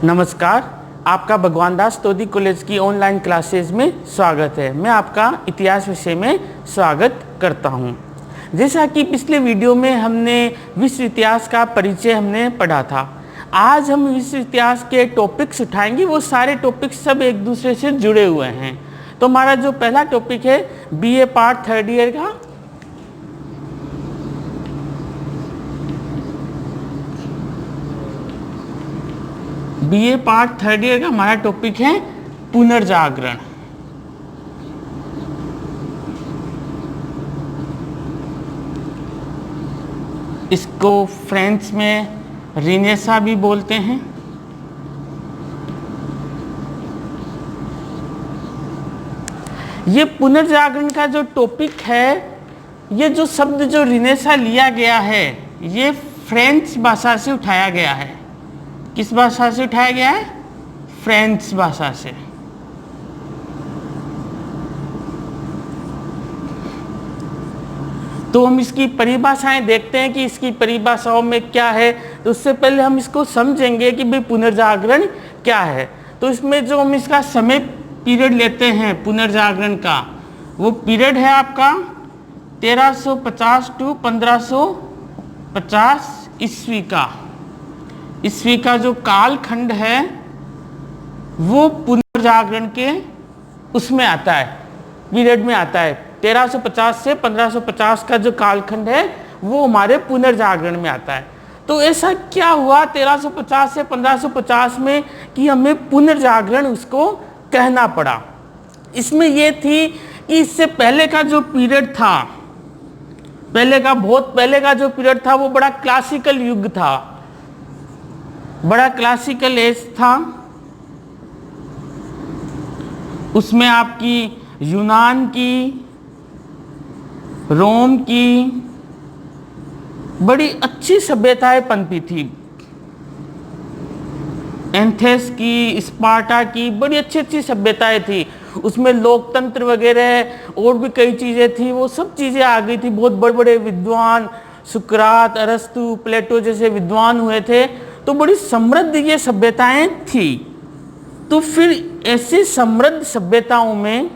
नमस्कार, आपका भगवान दास तोदी कॉलेज की ऑनलाइन क्लासेज में स्वागत है। मैं आपका इतिहास विषय में स्वागत करता हूं। जैसा कि पिछले वीडियो में हमने विश्व इतिहास का परिचय हमने पढ़ा था, आज हम विश्व इतिहास के टॉपिक्स उठाएंगे। वो सारे टॉपिक्स सब एक दूसरे से जुड़े हुए हैं। तो हमारा जो पहला टॉपिक है बीए पार्ट थर्ड ईयर का, बीए पार्ट थर्ड ईयर का हमारा टॉपिक है पुनर्जागरण। इसको फ्रेंच में रिनेसा भी बोलते हैं। ये पुनर्जागरण का जो टॉपिक है, ये जो शब्द जो रिनेसा लिया गया है, ये फ्रेंच भाषा से उठाया गया है। किस भाषा से उठाया गया है? फ्रेंच भाषा से। तो हम इसकी परिभाषाएं देखते हैं कि इसकी परिभाषाओं में क्या है। तो उससे पहले हम इसको समझेंगे कि भाई पुनर्जागरण क्या है। तो इसमें जो हम इसका समय पीरियड लेते हैं पुनर्जागरण का, वो पीरियड है आपका 1350 टू 1550 ईस्वी का। ईस्वी का जो कालखंड है वो पुनर्जागरण के उसमें आता है, पीरियड में आता है। 1350 से 1550 का जो कालखंड है वो हमारे पुनर्जागरण में आता है। तो ऐसा क्या हुआ 1350 से 1550 में कि हमें पुनर्जागरण उसको कहना पड़ा? इसमें ये थी कि इससे पहले का जो पीरियड था, बहुत पहले का जो पीरियड था, वो बड़ा क्लासिकल युग था, बड़ा क्लासिकल एज था। उसमें आपकी यूनान की, रोम की बड़ी अच्छी सभ्यताएं पनपी थी। एथेंस की, स्पार्टा की बड़ी अच्छी अच्छी सभ्यताएं थी। उसमें लोकतंत्र वगैरह और भी कई चीज़ें थी, वो सब चीज़ें आ गई थी। बहुत बड़े बड़े विद्वान, सुकरात, अरस्तु, प्लेटो जैसे विद्वान हुए थे। तो बड़ी समृद्ध ये सभ्यताएं थी। तो फिर ऐसी समृद्ध सभ्यताओं में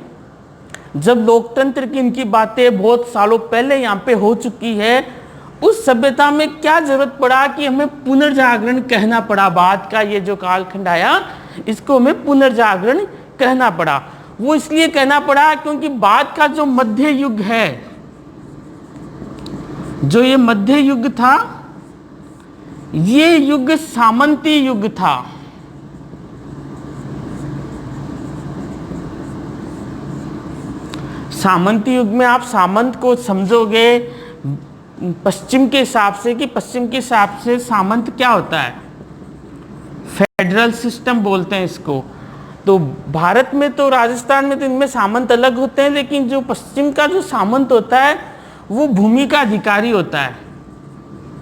जब लोकतंत्र की इनकी बातें बहुत सालों पहले यहाँ पे हो चुकी है, उस सभ्यता में क्या जरूरत पड़ा कि हमें पुनर्जागरण कहना पड़ा। बाद का ये जो कालखंड आया, इसको हमें पुनर्जागरण कहना पड़ा। वो इसलिए कहना पड़ा क्योंकि बाद का जो मध्य युग है, जो ये मध्य युग था, ये युग सामंती युग था। सामंती युग में आप सामंत को समझोगे पश्चिम के हिसाब से, कि पश्चिम के हिसाब से सामंत क्या होता है? फेडरल सिस्टम बोलते हैं इसको। तो भारत में तो, राजस्थान में तो इनमें सामंत अलग होते हैं, लेकिन जो पश्चिम का जो सामंत होता है वो भूमि का अधिकारी होता है।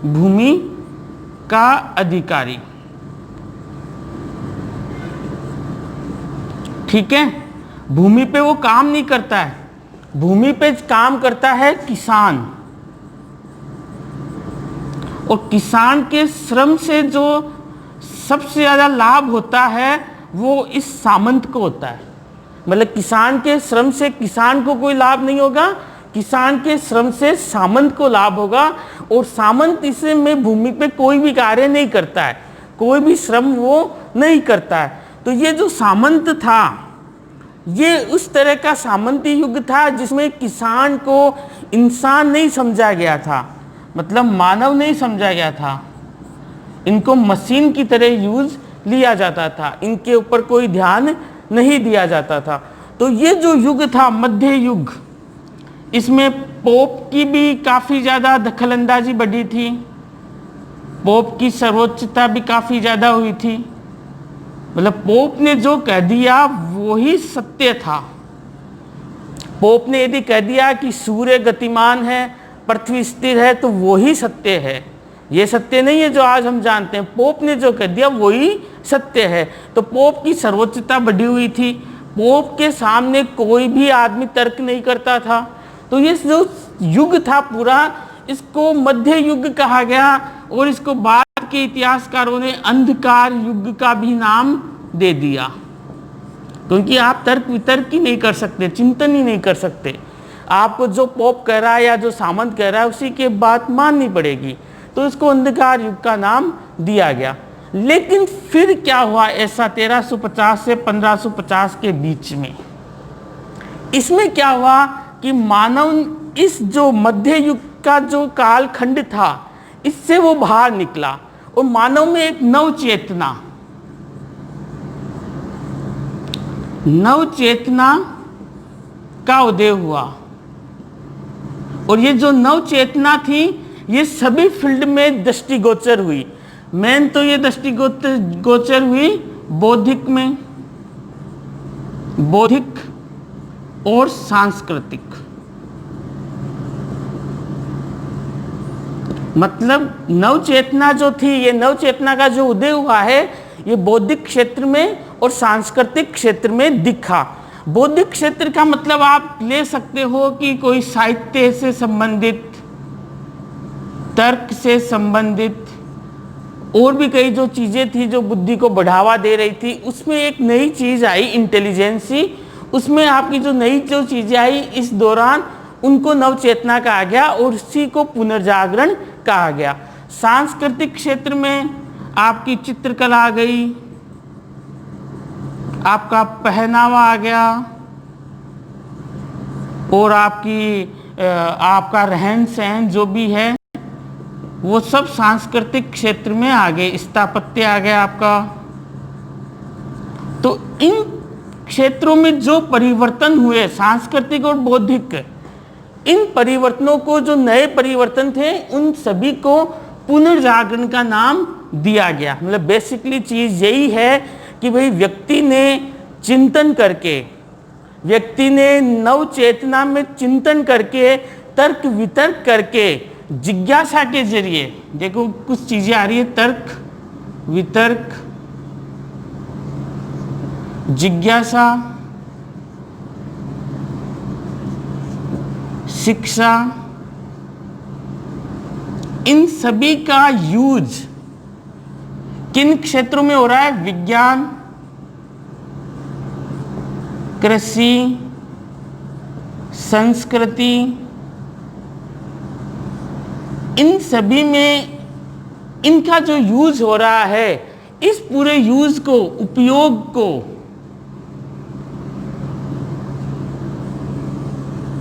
भूमि का अधिकारी, ठीक है। भूमि पे वो काम नहीं करता है, भूमि पे काम करता है किसान। और किसान के श्रम से जो सबसे ज्यादा लाभ होता है वो इस सामंत को होता है। मतलब किसान के श्रम से किसान को कोई लाभ नहीं होगा, किसान के श्रम से सामंत को लाभ होगा। और सामंत इसे में भूमि पे कोई भी कार्य नहीं करता है, कोई भी श्रम वो नहीं करता है। तो ये जो सामंत था, ये उस तरह का सामंती युग था जिसमें किसान को इंसान नहीं समझा गया था, मतलब मानव नहीं समझा गया था। इनको मशीन की तरह यूज लिया जाता था, इनके ऊपर कोई ध्यान नहीं दिया जाता था। तो ये जो युग था मध्य युग, इसमें पोप की भी काफ़ी ज़्यादा दखलंदाजी बढ़ी थी। पोप की सर्वोच्चता भी काफ़ी ज़्यादा हुई थी। मतलब पोप ने जो कह दिया वो ही सत्य था। पोप ने यदि कह दिया कि सूर्य गतिमान है, पृथ्वी स्थिर है, तो वो ही सत्य है। ये सत्य नहीं है जो आज हम जानते हैं। पोप ने जो कह दिया वही सत्य है। तो पोप की सर्वोच्चता बढ़ी हुई थी। पोप के सामने कोई भी आदमी तर्क नहीं करता था। तो ये जो युग था पूरा, इसको मध्य युग कहा गया। और इसको बाद के इतिहासकारों ने अंधकार युग का भी नाम दे दिया, क्योंकि आप तर्क वितर्क ही नहीं कर सकते, चिंतन ही नहीं कर सकते। आपको जो पोप कह रहा है या जो सामंत कह रहा है उसी की बात माननी पड़ेगी, तो इसको अंधकार युग का नाम दिया गया। लेकिन फिर क्या हुआ ऐसा 1350 से 1550 के बीच में? इसमें क्या हुआ कि मानव इस जो मध्य युग का जो कालखंड था इससे वो बाहर निकला और मानव में एक नवचेतना का उदय हुआ। और ये जो नवचेतना थी ये सभी फील्ड में दृष्टिगोचर हुई। मेन तो ये दृष्टिगोचर हुई बौद्धिक में, बौद्धिक और सांस्कृतिक। मतलब नवचेतना जो थी, ये नवचेतना का जो उदय हुआ है ये बौद्धिक क्षेत्र में और सांस्कृतिक क्षेत्र में दिखा। बौद्धिक क्षेत्र का मतलब आप ले सकते हो कि कोई साहित्य से संबंधित, तर्क से संबंधित और भी कई जो चीज़ें थी जो बुद्धि को बढ़ावा दे रही थी, उसमें एक नई चीज़ आई इंटेलिजेंसी। उसमें आपकी जो नई जो चीज़ें आई इस दौरान उनको नवचेतना कहा गया और उसी को पुनर्जागरण कहा गया। सांस्कृतिक क्षेत्र में आपकी चित्रकला आ गई, आपका पहनावा आ गया और आपका रहन सहन जो भी है वो सब सांस्कृतिक क्षेत्र में आ गए। स्थापत्य आ गया आपका। तो इन क्षेत्रों में जो परिवर्तन हुए सांस्कृतिक और बौद्धिक, इन परिवर्तनों को जो नए परिवर्तन थे उन सभी को पुनर्जागरण का नाम दिया गया। मतलब बेसिकली चीज यही है कि भाई व्यक्ति ने चिंतन करके, व्यक्ति ने नवचेतना में चिंतन करके, तर्क वितर्क करके, जिज्ञासा के जरिए, देखो कुछ चीजें आ रही है, तर्क वितर्क, जिज्ञासा, शिक्षा, इन सभी का यूज किन क्षेत्रों में हो रहा है? विज्ञान, कृषि, संस्कृति, इन सभी में इनका जो यूज हो रहा है, इस पूरे यूज को, उपयोग को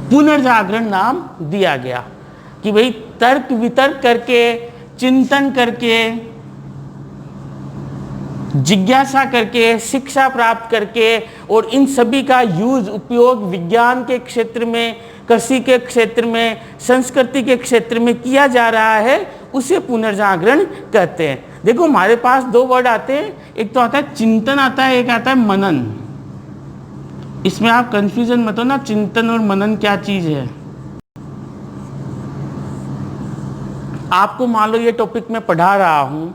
पुनर्जागरण नाम दिया गया। कि भाई तर्क वितर्क करके, चिंतन करके, जिज्ञासा करके, शिक्षा प्राप्त करके और इन सभी का यूज, उपयोग विज्ञान के क्षेत्र में, कृषि के क्षेत्र में, संस्कृति के क्षेत्र में किया जा रहा है, उसे पुनर्जागरण कहते हैं। देखो हमारे पास दो वर्ड आते हैं, एक तो आता है चिंतन आता है, एक आता है मनन। इसमें आप कंफ्यूजन मत हो ना, चिंतन और मनन क्या चीज है। आपको मान लो ये टॉपिक मैं पढ़ा रहा हूं,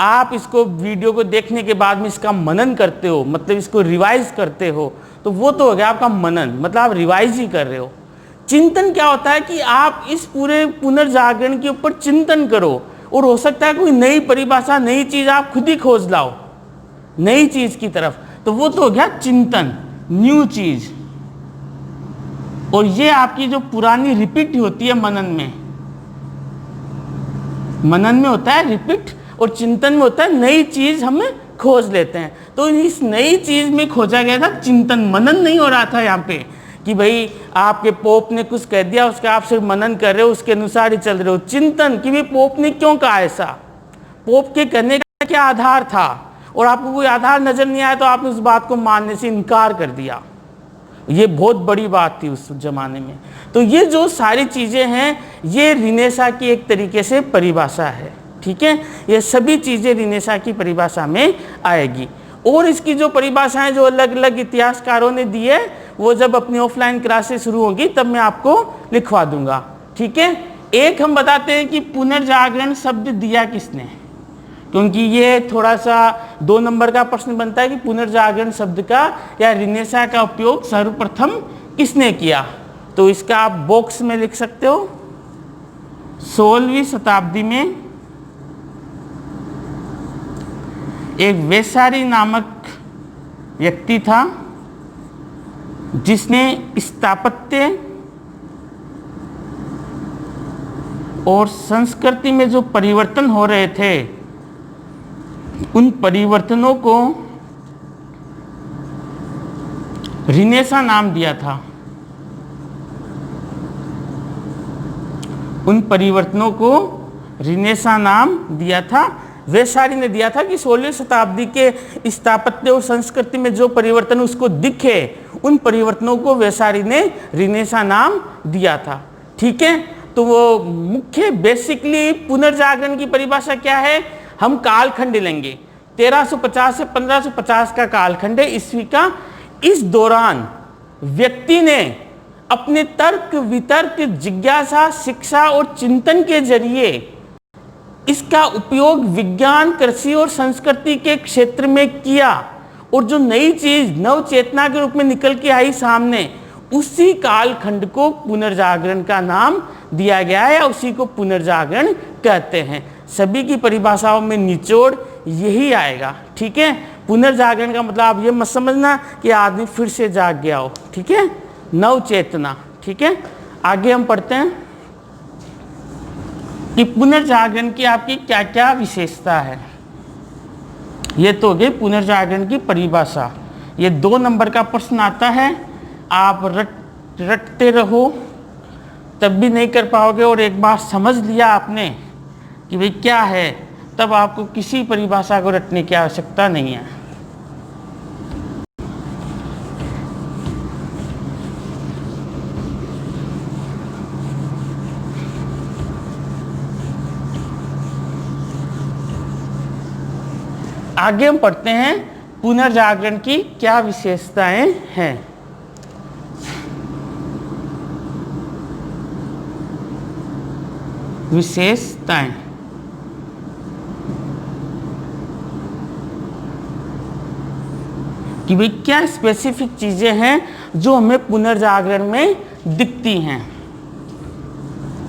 आप इसको वीडियो को देखने के बाद में इसका मनन करते हो, मतलब इसको रिवाइज करते हो, तो वो तो हो गया आपका मनन, मतलब आप रिवाइज ही कर रहे हो। चिंतन क्या होता है कि आप इस पूरे पुनर्जागरण के ऊपर चिंतन करो और हो सकता है कोई नई परिभाषा, नई चीज आप खुद ही खोज लाओ नई चीज की तरफ, तो वो तो हो गया चिंतन, न्यू चीज। और ये आपकी जो पुरानी रिपीट होती है मनन में, मनन में होता है रिपीट और चिंतन में होता है नई चीज हमें खोज लेते हैं। तो इस नई चीज में खोजा गया था चिंतन, मनन नहीं हो रहा था यहाँ पे कि भाई आपके पोप ने कुछ कह दिया उसका आप सिर्फ मनन कर रहे हो, उसके अनुसार ही चल रहे हो। चिंतन कि भाई पोप ने क्यों कहा ऐसा, पोप के कहने का क्या आधार था, और आपको कोई आधार नजर नहीं आया तो आपने उस बात को मानने से इनकार कर दिया। ये बहुत बड़ी बात थी उस जमाने में। तो ये जो सारी चीजें हैं ये रिनेसा की एक तरीके से परिभाषा है, ठीक है। ये सभी चीजें रिनेसा की परिभाषा में आएगी। और इसकी जो परिभाषाएं जो अलग अलग इतिहासकारों ने दी है वो जब अपनी ऑफलाइन क्लासेस शुरू होगी तब मैं आपको लिखवा दूंगा, ठीक है। एक हम बताते हैं कि पुनर्जागरण शब्द दिया किसने, क्योंकि ये थोड़ा सा 2 नंबर का प्रश्न बनता है कि पुनर्जागरण शब्द का या रिनेसा का उपयोग सर्वप्रथम किसने किया। तो इसका आप बॉक्स में लिख सकते हो, 16वीं शताब्दी में एक वेसारी नामक व्यक्ति था जिसने स्थापत्य और संस्कृति में जो परिवर्तन हो रहे थे उन परिवर्तनों को रिनेसा नाम दिया था। उन परिवर्तनों को रिनेसा नाम दिया था, वेसारी ने दिया था कि 16वीं शताब्दी के स्थापत्य और संस्कृति में जो परिवर्तन उसको दिखे उन परिवर्तनों को वेसारी ने रिनेसा नाम दिया था। ठीक है, तो वो मुख्य बेसिकली पुनर्जागरण की परिभाषा क्या है? हम कालखंड लेंगे 1350 से 1550 का कालखंड है ईस्वी का। इस दौरान व्यक्ति ने अपने तर्क वितर्क जिज्ञासा शिक्षा और चिंतन के जरिए इसका उपयोग विज्ञान कृषि और संस्कृति के क्षेत्र में किया और जो नई चीज नव चेतना के रूप में निकल के आई सामने, उसी कालखंड को पुनर्जागरण का नाम दिया गया है या उसी को पुनर्जागरण कहते हैं। सभी की परिभाषाओं में निचोड़ यही आएगा। ठीक है, पुनर्जागरण का मतलब आप ये मत समझना कि आदमी फिर से जाग गया हो। ठीक है, नव चेतना। ठीक है, आगे हम पढ़ते हैं कि पुनर्जागरण की आपकी क्या क्या विशेषता है। ये तो हो गई पुनर्जागरण की परिभाषा। ये 2 नंबर का प्रश्न आता है, आप रटते रहो तब भी नहीं कर पाओगे, और एक बार समझ लिया आपने कि भाई क्या है, तब आपको किसी परिभाषा को रटने की आवश्यकता नहीं है। आगे हम पढ़ते हैं पुनर्जागरण की क्या विशेषताएं हैं। विशेषताएं कि भाई क्या स्पेसिफिक चीजें हैं जो हमें पुनर्जागरण में दिखती हैं।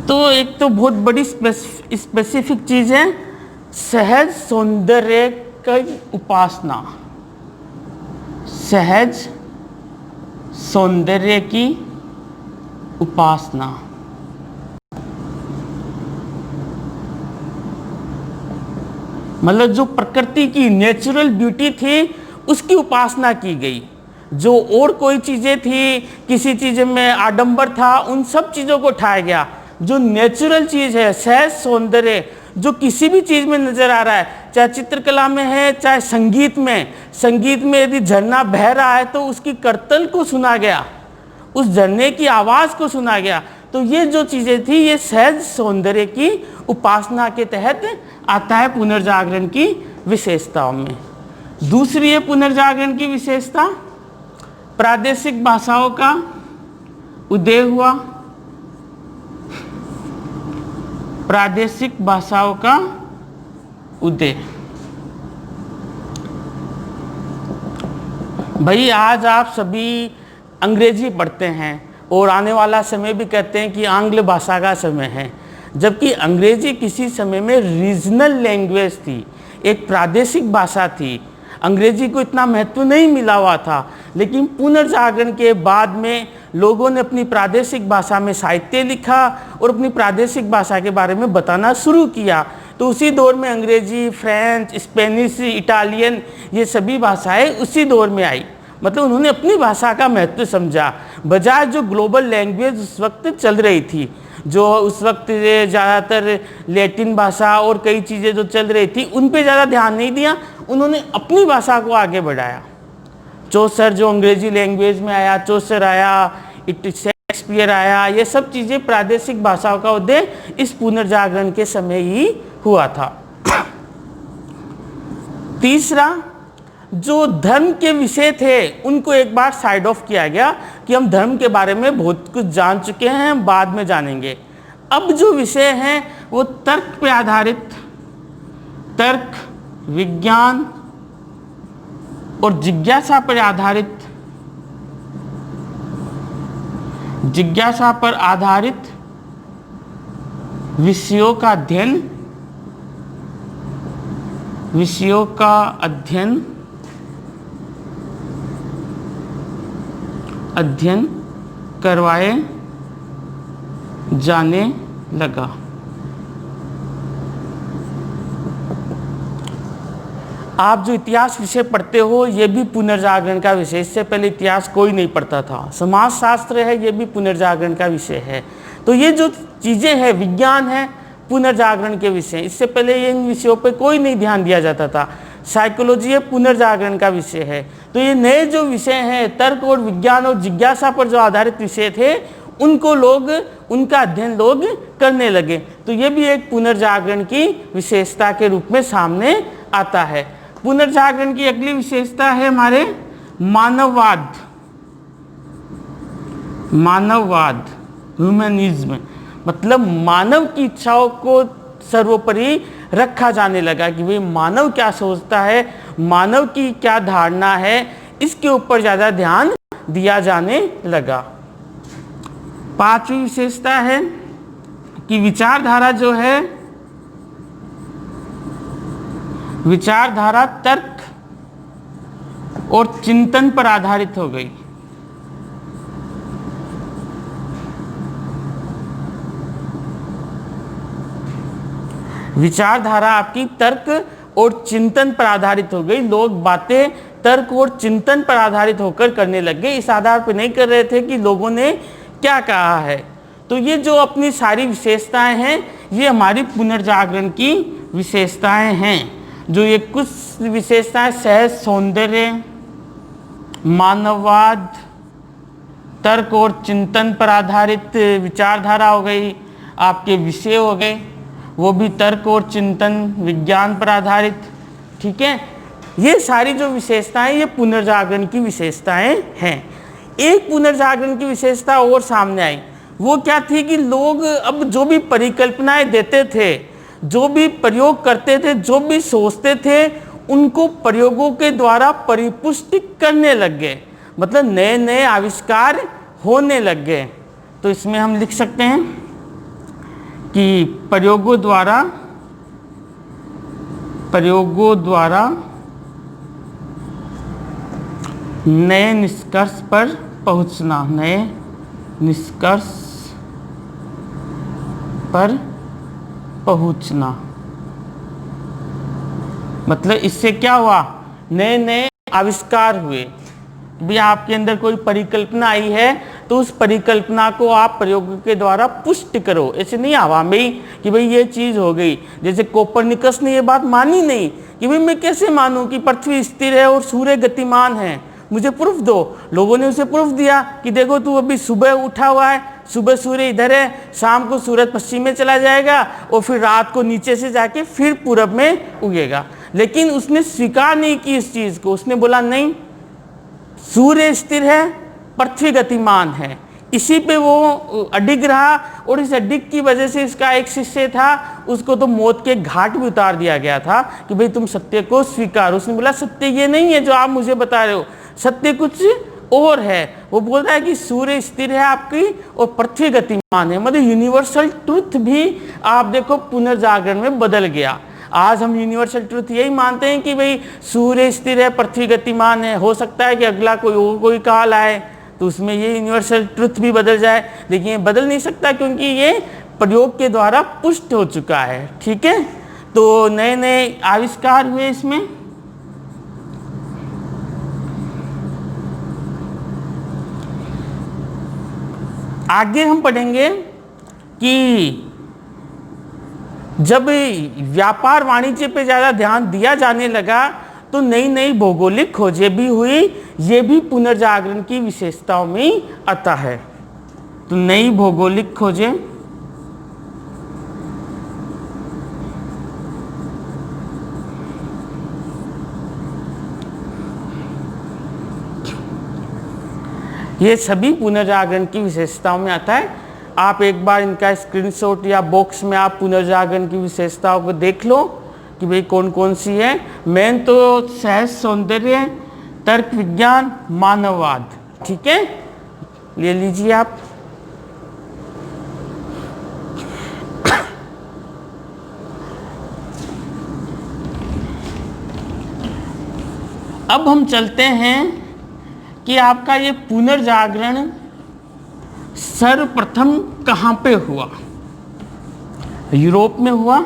तो एक तो बहुत बड़ी स्पेसिफिक चीज है सहज सौंदर्य की उपासना। सहज सौंदर्य की उपासना मतलब जो प्रकृति की नेचुरल ब्यूटी थी उसकी उपासना की गई। जो और कोई चीजें थी, किसी चीज में आडंबर था, उन सब चीजों को उठाया गया। जो नेचुरल चीज है, सहज सौंदर्य जो किसी भी चीज में नजर आ रहा है, चाहे चित्रकला में है चाहे संगीत में यदि झरना बह रहा है तो उसकी करतल को सुना गया, उस झरने की आवाज को सुना गया। तो ये जो चीजें थी ये सहज सौंदर्य की उपासना के तहत आता है पुनर्जागरण की विशेषताओं में। दूसरी है पुनर्जागरण की विशेषता प्रादेशिक भाषाओं का उदय हुआ। प्रादेशिक भाषाओं का उदय। भाई आज आप सभी अंग्रेजी पढ़ते हैं और आने वाला समय भी कहते हैं कि आंग्ल भाषा का समय है, जबकि अंग्रेजी किसी समय में रीजनल लैंग्वेज थी, एक प्रादेशिक भाषा थी। अंग्रेजी को इतना महत्व नहीं मिला हुआ था, लेकिन पुनर्जागरण के बाद में लोगों ने अपनी प्रादेशिक भाषा में साहित्य लिखा और अपनी प्रादेशिक भाषा के बारे में बताना शुरू किया। तो उसी दौर में अंग्रेजी, फ्रेंच, स्पेनिश, इटालियन ये सभी भाषाएं उसी दौर में आई। मतलब उन्होंने अपनी भाषा का महत्व समझा, बजाय जो ग्लोबल लैंग्वेज उस वक्त चल रही थी, जो उस वक्त ज़्यादातर लैटिन भाषा और कई चीज़ें जो चल रही थी उन पे ज़्यादा ध्यान नहीं दिया। उन्होंने अपनी भाषा को आगे बढ़ाया। चौसर जो अंग्रेजी लैंग्वेज में आया, चौसर आया, शेक्सपियर आया, ये सब चीज़ें प्रादेशिक भाषाओं का उदय इस पुनर्जागरण के समय ही हुआ था। तीसरा, जो धर्म के विषय थे उनको एक बार साइड ऑफ किया गया कि हम धर्म के बारे में बहुत कुछ जान चुके हैं, बाद में जानेंगे। अब जो विषय हैं वो तर्क पे आधारित, तर्क, विज्ञान और जिज्ञासा पर आधारित, जिज्ञासा पर आधारित विषयों का अध्ययन विषयों का अध्ययन करवाए जाने लगा। आप जो इतिहास विषय पढ़ते हो ये भी पुनर्जागरण का विषय, इससे पहले इतिहास कोई नहीं पढ़ता था। समाजशास्त्र है ये भी पुनर्जागरण का विषय है। तो ये जो चीज़ें हैं, विज्ञान है पुनर्जागरण के विषय, इससे पहले इन विषयों पे कोई नहीं ध्यान दिया जाता था। साइकोलॉजी है पुनर्जागरण का विषय है। तो ये नए जो विषय हैं, तर्क और विज्ञान और जिज्ञासा पर जो आधारित विषय थे, उनका अध्ययन लोग करने लगे। तो ये भी एक पुनर्जागरण की विशेषता के रूप में सामने आता है। पुनर्जागरण की अगली विशेषता है हमारे मानववाद, ह्यूमनिज्म, मतलब मानव की इच्छाओं को सर्वोपरि रखा जाने लगा कि भाई मानव क्या सोचता है, मानव की क्या धारणा है, इसके ऊपर ज़्यादा ध्यान दिया जाने लगा। पांचवी विशेषता है कि विचारधारा जो है, विचारधारा तर्क और चिंतन पर आधारित हो गई। विचारधारा आपकी तर्क और चिंतन पर आधारित हो गई। लोग बातें तर्क और चिंतन पर आधारित होकर करने लग गए, इस आधार पर नहीं कर रहे थे कि लोगों ने क्या कहा है। तो ये जो अपनी सारी विशेषताएं हैं, ये हमारी पुनर्जागरण की विशेषताएं हैं। जो ये कुछ विशेषताएं सहज सौंदर्य, मानववाद, तर्क और चिंतन पर आधारित विचारधारा हो गई, आपके विषय हो गए वो भी तर्क और चिंतन विज्ञान पर आधारित, ठीक है। ये सारी जो विशेषताएं ये पुनर्जागरण की विशेषताएं हैं। एक पुनर्जागरण की विशेषता और सामने आई, वो क्या थी कि लोग अब जो भी परिकल्पनाएं देते थे, जो भी प्रयोग करते थे, जो भी सोचते थे, उनको प्रयोगों के द्वारा परिपुष्टि करने लग गए, मतलब नए नए आविष्कार होने लग गए। तो इसमें हम लिख सकते हैं कि प्रयोगों द्वारा नए निष्कर्ष पर पहुंचना, नए निष्कर्ष पर पहुंचना, मतलब इससे क्या हुआ, नए नए आविष्कार हुए। भी आपके अंदर कोई परिकल्पना आई है तो उस परिकल्पना को आप प्रयोग के द्वारा पुष्ट करो। ऐसे नहीं हवा में ही कि भाई ये चीज़ हो गई। जैसे कोपरनिकस ने ये बात मानी नहीं कि भाई मैं कैसे मानूं कि पृथ्वी स्थिर है और सूर्य गतिमान है, मुझे प्रूफ दो। लोगों ने उसे प्रूफ दिया कि देखो तू अभी सुबह उठा हुआ है, सुबह सूर्य इधर है, शाम को सूरज पश्चिम में चला जाएगा और फिर रात को नीचे से जाके फिर पूरब में उगेगा। लेकिन उसने स्वीकार नहीं की इस चीज़ को। उसने बोला नहीं, सूर्य स्थिर है, पृथ्वी गतिमान है। इसी पे वो अडिग रहा और इस अडिग की वजह से इसका एक शिष्य था, उसको तो मौत के घाट भी उतार दिया गया था कि भाई तुम सत्य को स्वीकार। उसने बोला सत्य ये नहीं है जो आप मुझे बता रहे हो, सत्य कुछ और है। वो बोल रहा है कि सूर्य स्थिर है आपकी और पृथ्वी गतिमान है। मतलब यूनिवर्सल ट्रुथ भी आप देखो पुनर्जागरण में बदल गया। आज हम यूनिवर्सल ट्रुथ यही मानते हैं कि भाई सूर्य स्थिर है, पृथ्वी गतिमान है। हो सकता है कि अगला कोई काल आए तो उसमें ये यूनिवर्सल ट्रुथ भी बदल जाए, लेकिन ये बदल नहीं सकता क्योंकि ये प्रयोग के द्वारा पुष्ट हो चुका है, ठीक है। तो नए नए आविष्कार हुए इसमें। आगे हम पढ़ेंगे कि जब व्यापार वाणिज्य पे ज़्यादा ध्यान दिया जाने लगा तो नई नई भौगोलिक खोजें भी हुई। ये भी पुनर्जागरण की विशेषताओं में आता है। तो नई भौगोलिक खोजें, ये सभी पुनर्जागरण की विशेषताओं में आता है। आप एक बार इनका स्क्रीनशॉट या बॉक्स में आप पुनर्जागरण की विशेषताओं को देख लो कि भाई कौन कौन सी है। मेन तो सहज सौंदर्य, तर्क विज्ञान, मानववाद, ठीक है, ले लीजिए आप। अब हम चलते हैं कि आपका ये पुनर्जागरण सर्वप्रथम कहाँ पे हुआ। यूरोप में हुआ,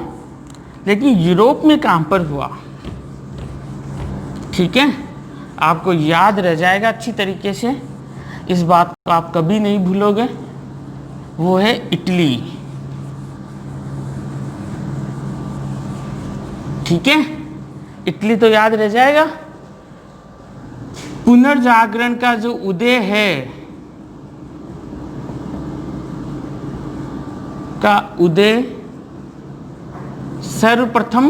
लेकिन यूरोप में कहाँ पर हुआ, ठीक है, आपको याद रह जाएगा अच्छी तरीके से, इस बात को आप कभी नहीं भूलोगे। वो है इटली, ठीक है, इटली तो याद रह जाएगा। पुनर्जागरण का जो उदय है, का उदय सर्वप्रथम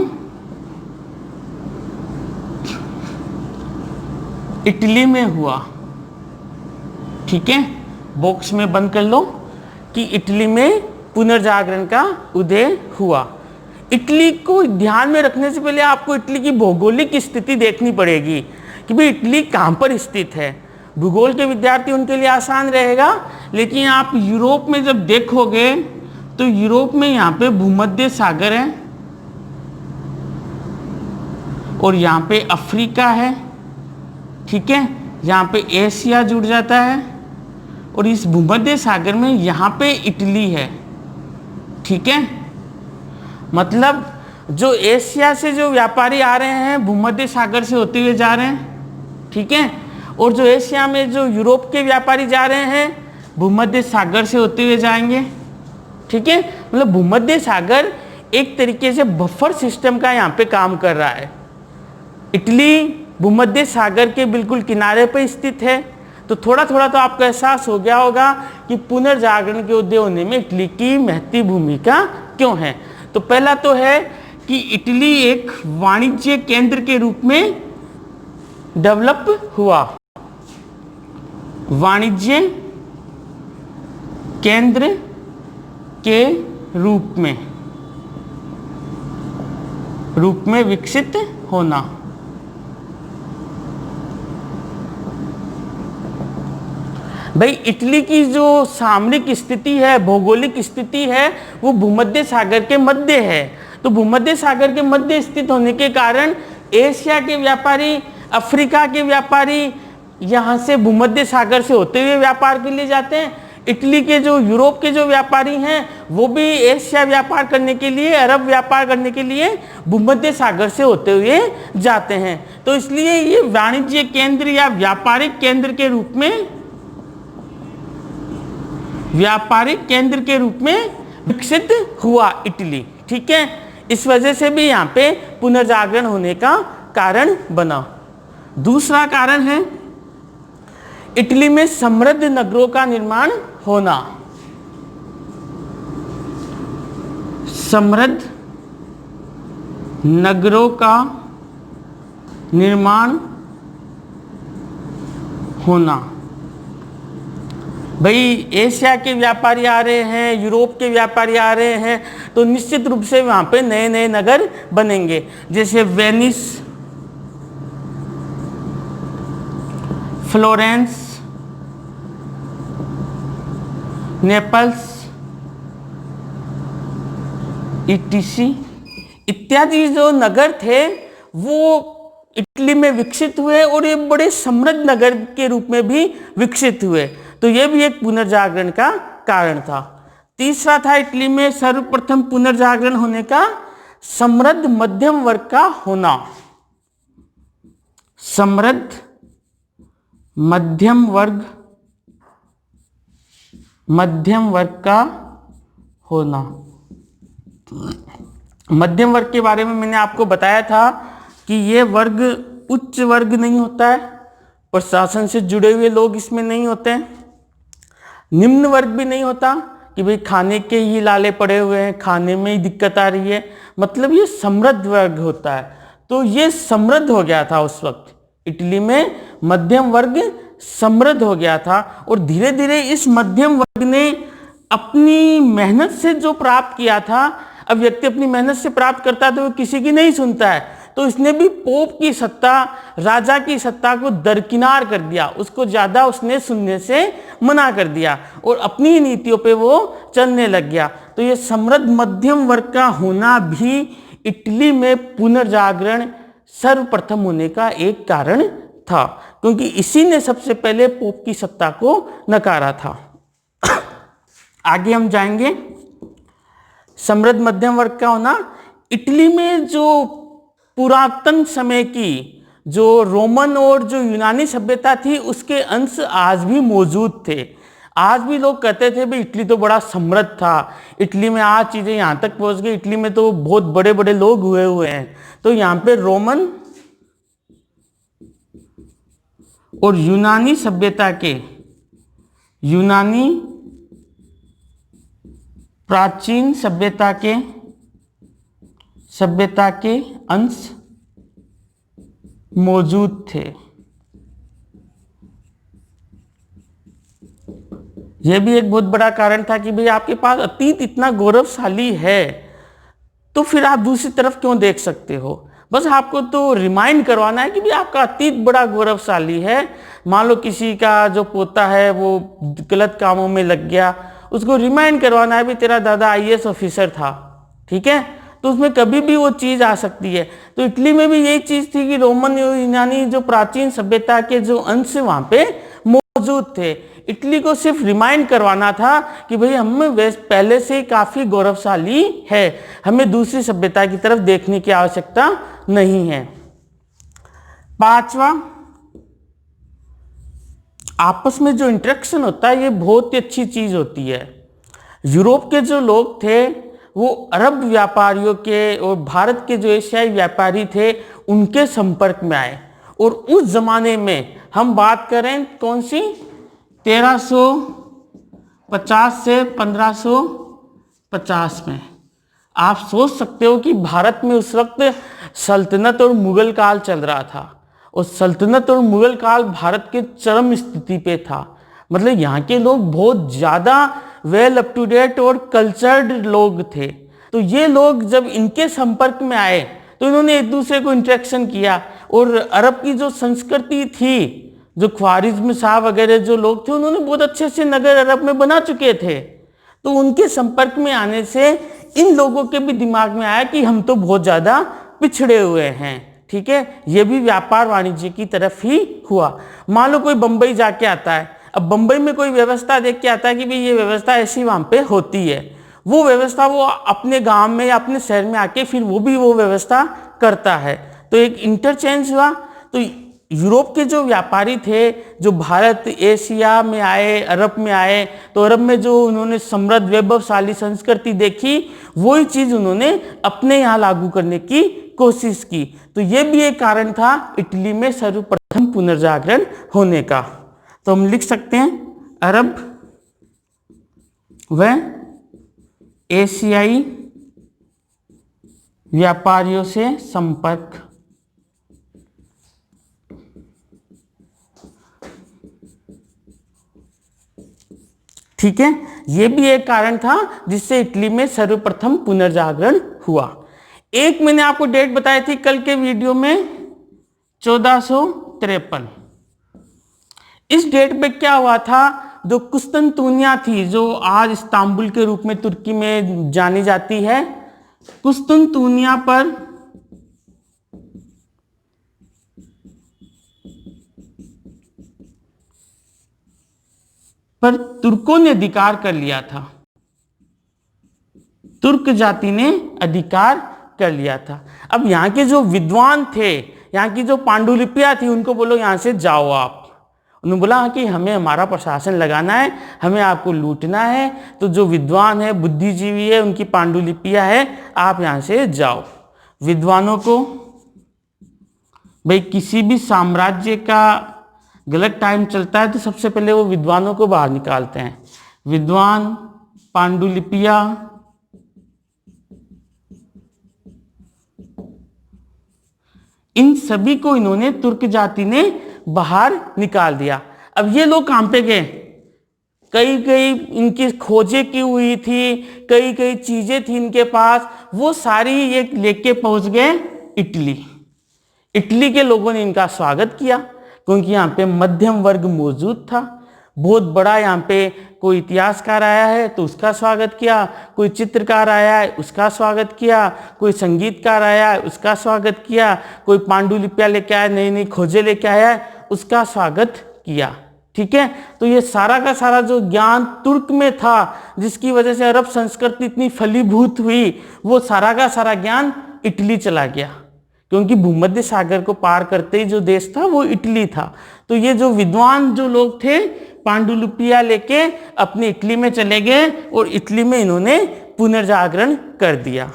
इटली में हुआ, ठीक है, बॉक्स में बंद कर लो कि इटली में पुनर्जागरण का उदय हुआ। इटली को ध्यान में रखने से पहले आपको इटली की भौगोलिक स्थिति देखनी पड़ेगी कि भाई इटली कहाँ पर स्थित है। भूगोल के विद्यार्थी उनके लिए आसान रहेगा, लेकिन आप यूरोप में जब देखोगे तो यूरोप में यहाँ पे भूमध्य सागर है और यहाँ पे अफ्रीका है, ठीक है, यहाँ पे एशिया जुड़ जाता है और इस भूमध्य सागर में यहाँ पे इटली है, ठीक है। मतलब जो एशिया से जो व्यापारी आ रहे हैं भूमध्य सागर से होते हुए जा रहे हैं, ठीक है, और जो एशिया में जो यूरोप के व्यापारी जा रहे हैं भूमध्य सागर से होते हुए जाएंगे, ठीक है। मतलब भूमध्य सागर एक तरीके से बफर सिस्टम का यहाँ पे काम कर रहा है। इटली भूमध्य सागर के बिल्कुल किनारे पर स्थित है, तो थोड़ा थोड़ा तो आपको एहसास हो गया होगा कि पुनर्जागरण के उदय होने में इटली की महती भूमिका क्यों है। तो पहला तो है कि इटली एक वाणिज्य केंद्र के रूप में डेवलप हुआ, वाणिज्य केंद्र के रूप में विकसित होना। भाई इटली की जो सामरिक स्थिति है, भौगोलिक स्थिति है, वो भूमध्य सागर के मध्य है। तो भूमध्य सागर के मध्य स्थित होने के कारण एशिया के व्यापारी, अफ्रीका के व्यापारी यहाँ से भूमध्य सागर से होते हुए व्यापार के लिए जाते हैं। इटली के जो यूरोप के जो व्यापारी हैं वो भी एशिया व्यापार करने के लिए, अरब व्यापार करने के लिए भूमध्य सागर से होते हुए जाते हैं। तो इसलिए ये वाणिज्य केंद्र या व्यापारिक केंद्र के रूप में विकसित हुआ इटली, ठीक है। इस वजह से भी यहाँ पे पुनर्जागरण होने का कारण बना। दूसरा कारण है इटली में समृद्ध नगरों का निर्माण होना। समृद्ध नगरों का निर्माण होना। भाई एशिया के व्यापारी आ रहे हैं, यूरोप के व्यापारी आ रहे हैं, तो निश्चित रूप से वहाँ पे नए नए नगर बनेंगे, जैसे वेनिस, फ्लोरेंस, नेपल्स, ईटीसी इत्यादि जो नगर थे वो इटली में विकसित हुए और ये बड़े समृद्ध नगर के रूप में भी विकसित हुए। तो ये भी एक पुनर्जागरण का कारण था। तीसरा था इटली में सर्वप्रथम पुनर्जागरण होने का समृद्ध मध्यम वर्ग का होना। समृद्ध मध्यम वर्ग का होना। मध्यम वर्ग के बारे में मैंने आपको बताया था कि ये वर्ग उच्च वर्ग नहीं होता है, प्रशासन से जुड़े हुए लोग इसमें नहीं होते हैं, निम्न वर्ग भी नहीं होता कि भाई खाने के ही लाले पड़े हुए हैं, खाने में ही दिक्कत आ रही है, मतलब ये समृद्ध वर्ग होता है। तो ये समृद्ध हो गया था उस वक्त, इटली में मध्यम वर्ग समृद्ध हो गया था और धीरे धीरे इस मध्यम वर्ग ने अपनी मेहनत से जो प्राप्त किया था, अब व्यक्ति अपनी मेहनत से प्राप्त करता है तो वो किसी की नहीं सुनता है, तो इसने भी पोप की सत्ता, राजा की सत्ता को दरकिनार कर दिया, उसको ज़्यादा उसने सुनने से मना कर दिया और अपनी ही नीतियों पे वो चलने लग गया। तो ये समृद्ध मध्यम वर्ग का होना भी इटली में पुनर्जागरण सर्वप्रथम होने का एक कारण था, क्योंकि इसी ने सबसे पहले पोप की सत्ता को नकारा था। आगे हम जाएंगे। समृद्ध मध्यम वर्ग का होना। इटली में जो पुरातन समय की जो रोमन और जो यूनानी सभ्यता थी उसके अंश आज भी मौजूद थे। आज भी लोग कहते थे भाई इटली तो बड़ा समृद्ध था, इटली में आज चीज़ें यहाँ तक पहुँच गई, इटली में तो बहुत बड़े बड़े लोग हुए हैं। तो यहाँ पे रोमन और यूनानी सभ्यता के, यूनानी प्राचीन सभ्यता के अंश मौजूद थे। यह भी एक बहुत बड़ा कारण था कि भाई आपके पास अतीत इतना गौरवशाली है तो फिर आप दूसरी तरफ क्यों देख सकते हो। बस आपको तो रिमाइंड करवाना है कि भाई आपका अतीत बड़ा गौरवशाली है। मान लो किसी का जो पोता है वो गलत कामों में लग गया, उसको रिमाइंड करवाना है भी तेरा दादा आईएएस ऑफिसर था, ठीक है, तो उसमें कभी भी वो चीज़ आ सकती है। तो इटली में भी यही चीज़ थी कि रोमन यूनानी जो प्राचीन सभ्यता के जो अंश वहाँ पे मौजूद थे। इटली को सिर्फ रिमाइंड करवाना था कि भाई हम पहले से ही काफ़ी गौरवशाली है, हमें दूसरी सभ्यता की तरफ देखने की आवश्यकता नहीं है। पांचवा, आपस में जो इंटरेक्शन होता है ये बहुत ही अच्छी चीज़ होती है। यूरोप के जो लोग थे वो अरब व्यापारियों के और भारत के जो एशियाई व्यापारी थे उनके संपर्क में आए। और उस जमाने में हम बात करें कौन सी, 1350 से 1550 में, आप सोच सकते हो कि भारत में उस वक्त सल्तनत और मुगल काल चल रहा था और सल्तनत और मुगल काल भारत के चरम स्थिति पे था। मतलब यहाँ के लोग बहुत ज़्यादा वेल अप टू डेट और कल्चर्ड लोग थे। तो ये लोग जब इनके संपर्क में आए तो इन्होंने एक दूसरे को इंटरेक्शन किया। और अरब की जो संस्कृति थी, जो ख्वारिज्म शाह वगैरह जो लोग थे उन्होंने बहुत अच्छे से नगर अरब में बना चुके थे। तो उनके संपर्क में आने से इन लोगों के भी दिमाग में आया कि हम तो बहुत ज़्यादा पिछड़े हुए हैं, ठीक है। ये भी व्यापार वाणिज्य की तरफ ही हुआ। मान लो कोई बंबई जाके आता है, अब बंबई में कोई व्यवस्था देख के आता है कि भाई ये व्यवस्था ऐसी वहाँ पे होती है, वो व्यवस्था वो अपने गांव में या अपने शहर में आके फिर वो भी वो व्यवस्था करता है। तो एक इंटरचेंज हुआ। तो यूरोप के जो व्यापारी थे जो भारत एशिया में आए, अरब में आए, तो अरब में जो उन्होंने समृद्ध वैभवशाली संस्कृति देखी वही चीज़ उन्होंने अपने यहाँ लागू करने की कोशिश की। तो ये भी एक कारण था इटली में सर्वप्रथम पुनर्जागरण होने का। तो हम लिख सकते हैं अरब व एशियाई व्यापारियों से संपर्क। ठीक है, यह भी एक कारण था जिससे इटली में सर्वप्रथम पुनर्जागरण हुआ। एक मैंने आपको डेट बताई थी कल के वीडियो में, 1453। इस डेट पे क्या हुआ था, जो कुस्तुनतुनिया थी जो आज इस्तांबुल के रूप में तुर्की में जानी जाती है, कुस्तुनतुनिया पर तुर्कों ने अधिकार कर लिया था। तुर्क जाति ने अधिकार कर लिया था। अब यहाँ के जो विद्वान थे, यहाँ की जो पांडुलिपियाँ थी, उनको बोलो यहाँ से जाओ आप। उन्होंने बोला कि हमें हमारा प्रशासन लगाना है, हमें आपको लूटना है। तो जो विद्वान है, बुद्धिजीवी है, उनकी पांडुलिपियाँ है, आप यहाँ से जाओ। विद्वानों को भाई किसी भी साम्राज्य का गलत टाइम चलता है तो सबसे पहले वो विद्वानों को बाहर निकालते हैं। विद्वान, पांडुलिपियाँ, इन सभी को इन्होंने तुर्क जाति ने बाहर निकाल दिया। अब ये लोग कहाँ पे गए, कई कई इनकी खोजें की हुई थी, कई कई चीजें थी इनके पास, वो सारी ये लेके पहुंच गए इटली। इटली के लोगों ने इनका स्वागत किया क्योंकि यहाँ पे मध्यम वर्ग मौजूद था। बहुत बड़ा यहाँ पे कोई इतिहासकार आया है तो उसका स्वागत किया, कोई चित्रकार आया है उसका स्वागत किया, कोई संगीतकार आया है उसका स्वागत किया, कोई पांडुलिपियाँ लेके आया, नई नई खोजें लेके आया है उसका स्वागत किया। ठीक है, तो ये सारा का सारा जो ज्ञान तुर्क में था, जिसकी वजह से अरब संस्कृति इतनी फलीभूत हुई, वो सारा का सारा ज्ञान इटली चला गया, क्योंकि भूमध्य सागर को पार करते ही जो देश था वो इटली था। तो ये जो विद्वान जो लोग थे, पांडुलिपियां लेके अपने इटली में चले गए और इटली में इन्होंने पुनर्जागरण कर दिया।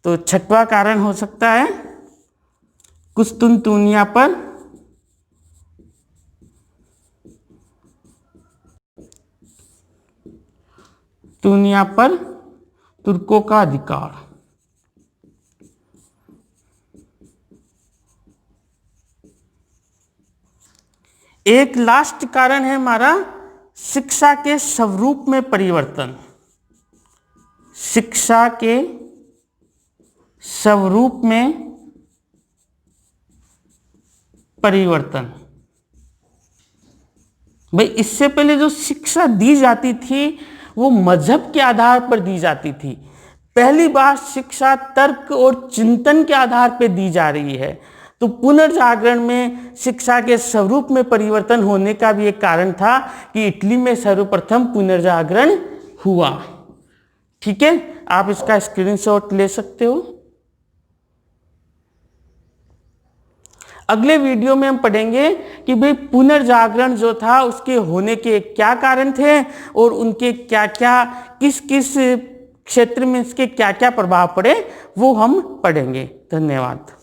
तो छठवां कारण हो सकता है कुस्तुनतुनिया पर तुर्कों का अधिकार। एक लास्ट कारण है हमारा शिक्षा के स्वरूप में परिवर्तन। शिक्षा के स्वरूप में परिवर्तन। भाई, इससे पहले जो शिक्षा दी जाती थी वो मजहब के आधार पर दी जाती थी। पहली बार शिक्षा तर्क और चिंतन के आधार पर दी जा रही है। तो पुनर्जागरण में शिक्षा के स्वरूप में परिवर्तन होने का भी एक कारण था कि इटली में सर्वप्रथम पुनर्जागरण हुआ। ठीक है, आप इसका स्क्रीनशॉट ले सकते हो। अगले वीडियो में हम पढ़ेंगे कि भाई पुनर्जागरण जो था उसके होने के क्या कारण थे और उनके क्या क्या, किस किस क्षेत्र में इसके क्या क्या प्रभाव पड़े, वो हम पढ़ेंगे। धन्यवाद।